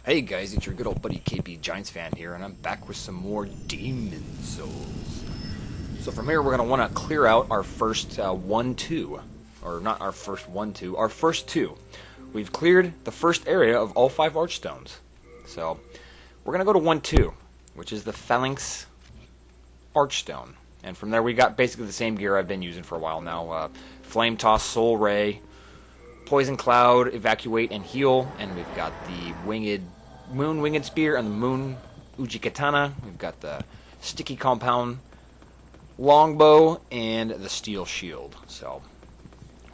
Hey guys, it's your good old buddy KBGiantsfan here, and I'm back with some more Demon Souls. So from here, we're going to want to clear out our first 1-2. Or not our first 1-2, our first 2. We've cleared the first area of all 5 Archstones. So we're going to go to 1-2, which is the Phalanx Archstone. And from there, we got basically the same gear I've been using for a while now. Flame Toss, Soul Ray, Poison Cloud, Evacuate, and Heal. And we've got the Moon Winged Spear and the Moon Uji Katana. We've got the Sticky Compound Longbow and the Steel Shield. So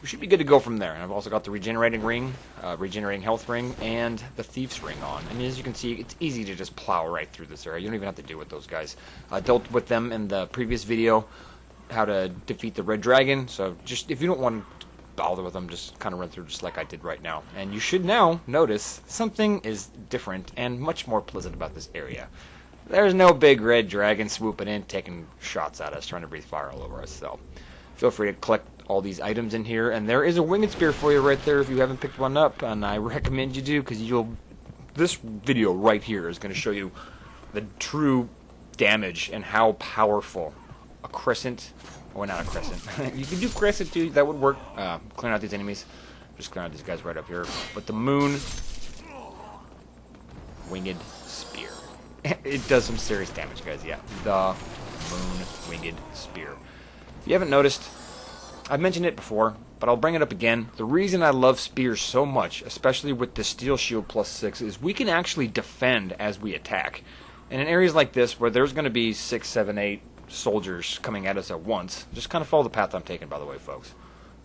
we should be good to go from there. And I've also got the Regenerating Ring, Regenerating Health Ring, and the Thief's Ring on. And as you can see, it's easy to just plow right through this area. You don't even have to deal with those guys. I dealt with them in the previous video, how to defeat the Red Dragon. So just if you don't want to bother with them, just kind of run through just like I did right now. And you should now notice something is different and much more pleasant about this area. There's no big red dragon swooping in, taking shots at us, trying to breathe fire all over us. So feel free to collect all these items in here. And there is a winged spear for you right there if you haven't picked one up. And I recommend you do, because this video right here is going to show you the true damage and how powerful a crescent. Or not a crescent. You can do crescent too, that would work. Clearing out these enemies. Just clearing out these guys right up here. But the Moon Winged Spear. It does some serious damage, guys, yeah. The Moon Winged Spear. If you haven't noticed, I've mentioned it before, but I'll bring it up again. The reason I love spears so much, especially with the Steel Shield +6, is we can actually defend as we attack. And in areas like this, where there's going to be 6, 7, 8 soldiers coming at us at once, just kind of follow the path I'm taking, by the way, folks.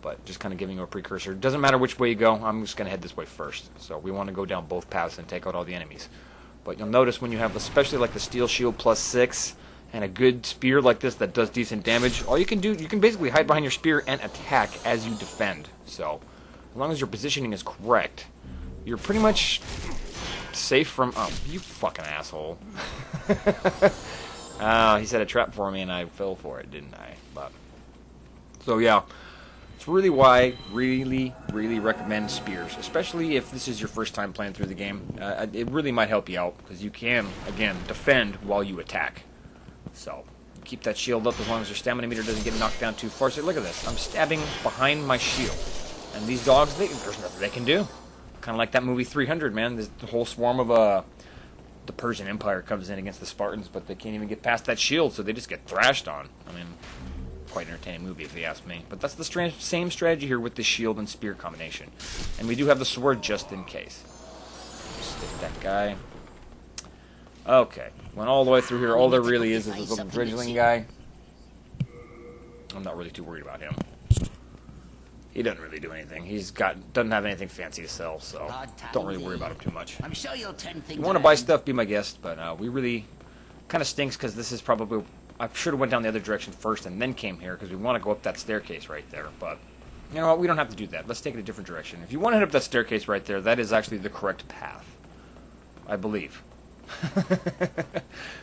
But just kind of giving you a precursor. Doesn't matter which way you go, I'm just going to head this way first. So we want to go down both paths and take out all the enemies. But you'll notice when you have, especially like the Steel Shield +6, and a good spear like this that does decent damage, all you can do, you can basically hide behind your spear and attack as you defend. So as long as your positioning is correct, you're pretty much safe from... Oh, you fucking asshole. He set a trap for me and I fell for it, didn't I? But so yeah, it's really why I really recommend spears, especially if this is your first time playing through the game. It really might help you out, because you can, again, defend while you attack. So keep that shield up as long as your stamina meter doesn't get knocked down too far. So look at this, I'm stabbing behind my shield, and these dogs, there's nothing they can do. Kind of like that movie 300, man. There's the whole swarm of the Persian Empire comes in against the Spartans, but they can't even get past that shield, so they just get thrashed on. I mean, quite an entertaining movie if you ask me. But that's the same strategy here with the shield and spear combination. And we do have the sword just in case. Stick that guy. Okay, went all the way through here. All there really is this little bridgeling guy. I'm not really too worried about him. He doesn't really do anything. Doesn't have anything fancy to sell, so don't really worry about him too much. I'm sure you'll turn things. If you want to buy stuff, be my guest, but we really kind of stinks, because this is probably, I should have went down the other direction first and then came here, because we want to go up that staircase right there. But you know what? We don't have to do that. Let's take it a different direction. If you want to head up that staircase right there, that is actually the correct path, I believe.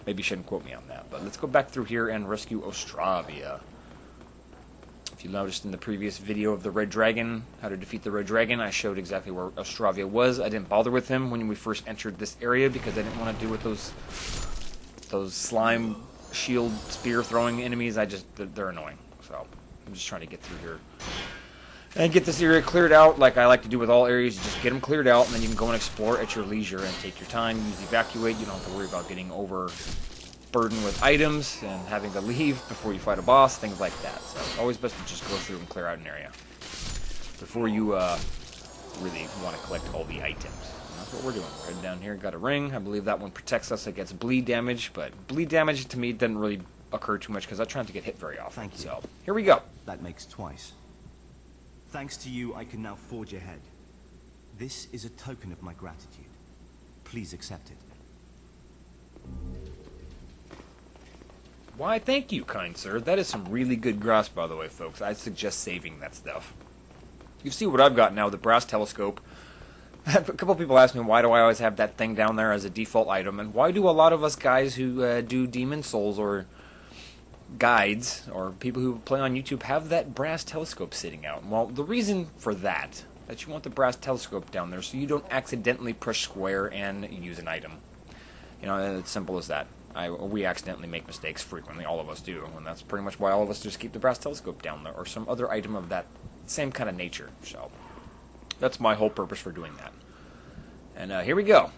Maybe you shouldn't quote me on that, but let's go back through here and rescue Ostravia. If you noticed in the previous video of the Red Dragon, how to defeat the Red Dragon, I showed exactly where Ostravia was. I didn't bother with him when we first entered this area, because I didn't want to deal with those slime shield spear throwing enemies. They're annoying. So I'm just trying to get through here and get this area cleared out, like I like to do with all areas. You just get them cleared out, and then you can go and explore at your leisure and take your time. Use Evacuate. You don't have to worry about getting overburdened with items and having to leave before you fight a boss, things like that. So it's always best to just go through and clear out an area before you really want to collect all the items. And that's what we're doing. Right down here, got a ring. I believe that one protects us against bleed damage, but bleed damage to me doesn't really occur too much, because I try not to get hit very often. Thank you. So here we go. That makes twice. Thanks to you, I can now forge ahead. This is a token of my gratitude. Please accept it. Why, thank you, kind sir. That is some really good grass, by the way, folks. I suggest saving that stuff. You see what I've got now, the brass telescope. A couple people ask me, why do I always have that thing down there as a default item? And why do a lot of us guys who do Demon Souls or guides or people who play on YouTube have that brass telescope sitting out? Well, the reason for that that you want the brass telescope down there so you don't accidentally push square and use an item. You know, it's simple as that. We accidentally make mistakes frequently, all of us do, and that's pretty much why all of us just keep the brass telescope down there, or some other item of that same kind of nature. So that's my whole purpose for doing that. And here we go.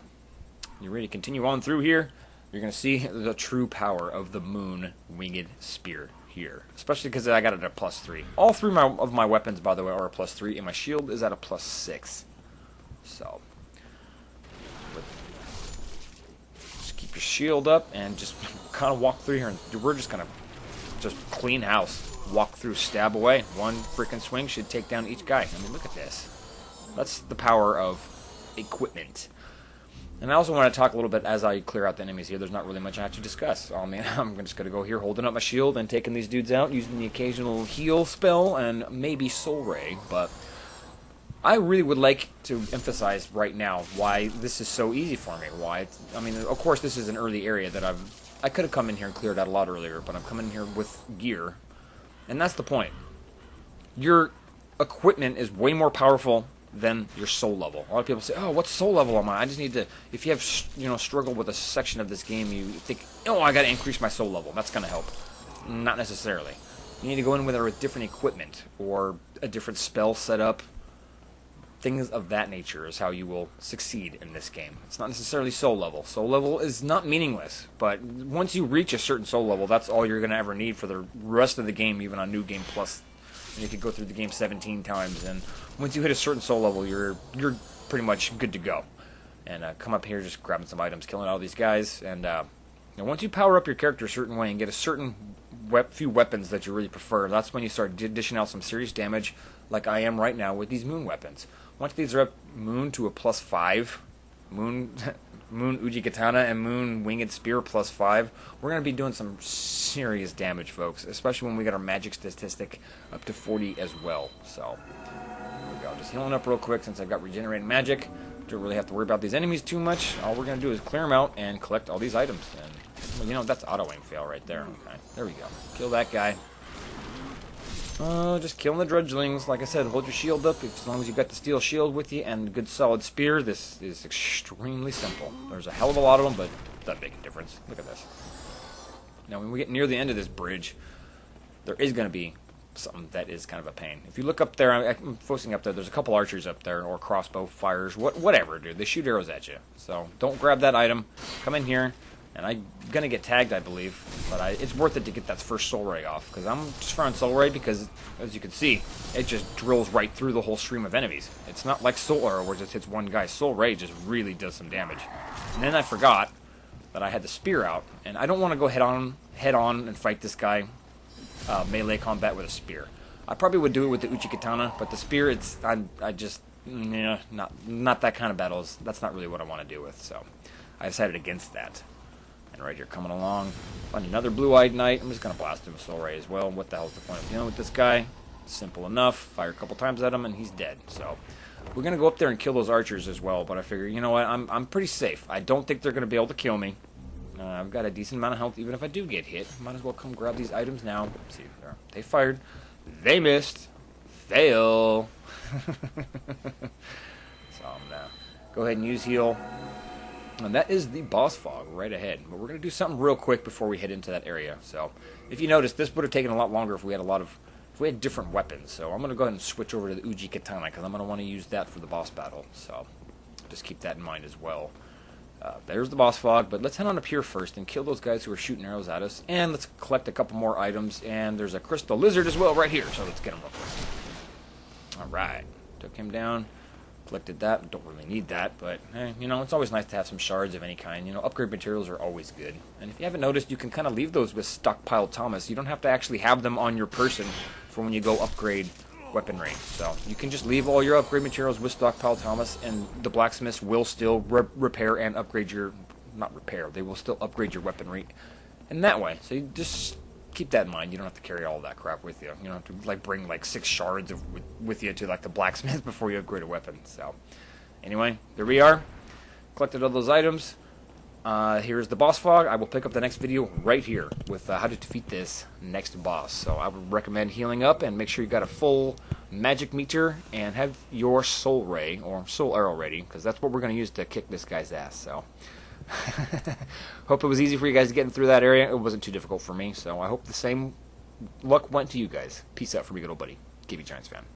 You ready to continue on through here? You're going to see the true power of the moon winged spear here, especially because I got it at a +3. All three of my weapons, by the way, are a +3, and my shield is at a +6. So just keep your shield up and just kind of walk through here, and we're just going to just clean house. Walk through, stab away. One freaking swing should take down each guy. I mean, look at this. That's the power of equipment. And I also want to talk a little bit as I clear out the enemies here. There's not really much I have to discuss. I mean, I'm just going to go here holding up my shield and taking these dudes out, using the occasional heal spell and maybe soul ray. But I really would like to emphasize right now why this is so easy for me. I mean, of course, this is an early area that I could have come in here and cleared out a lot earlier, but I'm coming in here with gear. And that's the point. Your equipment is way more powerful than your soul level. A lot of people say, "Oh, what's soul level am I?" I just need to. If you have, struggled with a section of this game, you think, "Oh, I got to increase my soul level. That's going to help." Not necessarily. You need to go in with different equipment or a different spell setup. Things of that nature is how you will succeed in this game. It's not necessarily soul level. Soul level is not meaningless, but once you reach a certain soul level, that's all you're going to ever need for the rest of the game, even on New Game Plus. And you could go through the game 17 times, and once you hit a certain soul level, you're pretty much good to go. And come up here, just grabbing some items, killing all these guys, and once you power up your character a certain way and get a certain few weapons that you really prefer, that's when you start dishing out some serious damage, like I am right now with these moon weapons. Once these are up moon to a +5, moon Uji Katana and moon winged spear +5, we're going to be doing some serious damage, folks, especially when we got our magic statistic up to 40 as well. So here we go, just healing up real quick since I've got regenerating magic. Don't really have to worry about these enemies too much. All we're going to do is clear them out and collect all these items. And well, that's auto aim fail right there. Okay, there we go. Kill that guy. Just killing the drudglings. Like I said, hold your shield up. As long as you've got the steel shield with you and a good solid spear, this is extremely simple. There's a hell of a lot of them, but it doesn't make a difference. Look at this. Now, when we get near the end of this bridge, there is going to be something that is kind of a pain. If you look up there, I'm focusing up there, there's a couple archers up there, or crossbow fires, whatever, dude. They shoot arrows at you. So don't grab that item. Come in here. And I'm going to get tagged, I believe, but it's worth it to get that first soul ray off, because I'm just throwing soul ray because, as you can see, it just drills right through the whole stream of enemies. It's not like soul arrow where it just hits one guy. Soul ray just really does some damage. And then I forgot that I had the spear out, and I don't want to go head on and fight this guy melee combat with a spear. I probably would do it with the Uchi Katana, but the spear, not that kind of battles. That's not really what I want to do with, so I decided against that. And right here, coming along, find another blue-eyed knight. I'm just going to blast him with soul ray as well. What the hell's the point of dealing with this guy? Simple enough. Fire a couple times at him, and he's dead. So we're going to go up there and kill those archers as well. But I figure, you know what? I'm pretty safe. I don't think they're going to be able to kill me. I've got a decent amount of health, even if I do get hit. Might as well come grab these items now. Let's see, they fired. They missed. Fail. So I'm going to go ahead and use heal. And that is the boss fog right ahead. But we're going to do something real quick before we head into that area. So, if you notice, this would have taken a lot longer if we had different weapons. So, I'm going to go ahead and switch over to the Uji Katana because I'm going to want to use that for the boss battle. So, just keep that in mind as well. There's the boss fog, but let's head on up here first and kill those guys who are shooting arrows at us. And let's collect a couple more items. And there's a crystal lizard as well right here. So, let's get him real quick. Alright, took him down. Collected that. Don't really need that, but it's always nice to have some shards of any kind. Upgrade materials are always good. And if you haven't noticed, you can kind of leave those with stockpiled Thomas. You don't have to actually have them on your person for when you go upgrade weaponry. So you can just leave all your upgrade materials with stockpiled Thomas, and the blacksmiths will still repair and upgrade your... Not repair. They will still upgrade your weaponry in that way. So you just keep that in mind. You don't have to carry all that crap with you. You don't have to bring 6 shards with you to the blacksmith before you upgrade a weapon. So anyway, there we are. Collected all those items. Here's the boss fog. I will pick up the next video right here with how to defeat this next boss. So I would recommend healing up and make sure you got a full magic meter and have your soul ray or soul arrow ready, because that's what we're going to use to kick this guy's ass. So hope it was easy for you guys getting through that area. It wasn't too difficult for me, so I hope the same luck went to you guys. Peace out from your good old buddy, KBGiantsfan.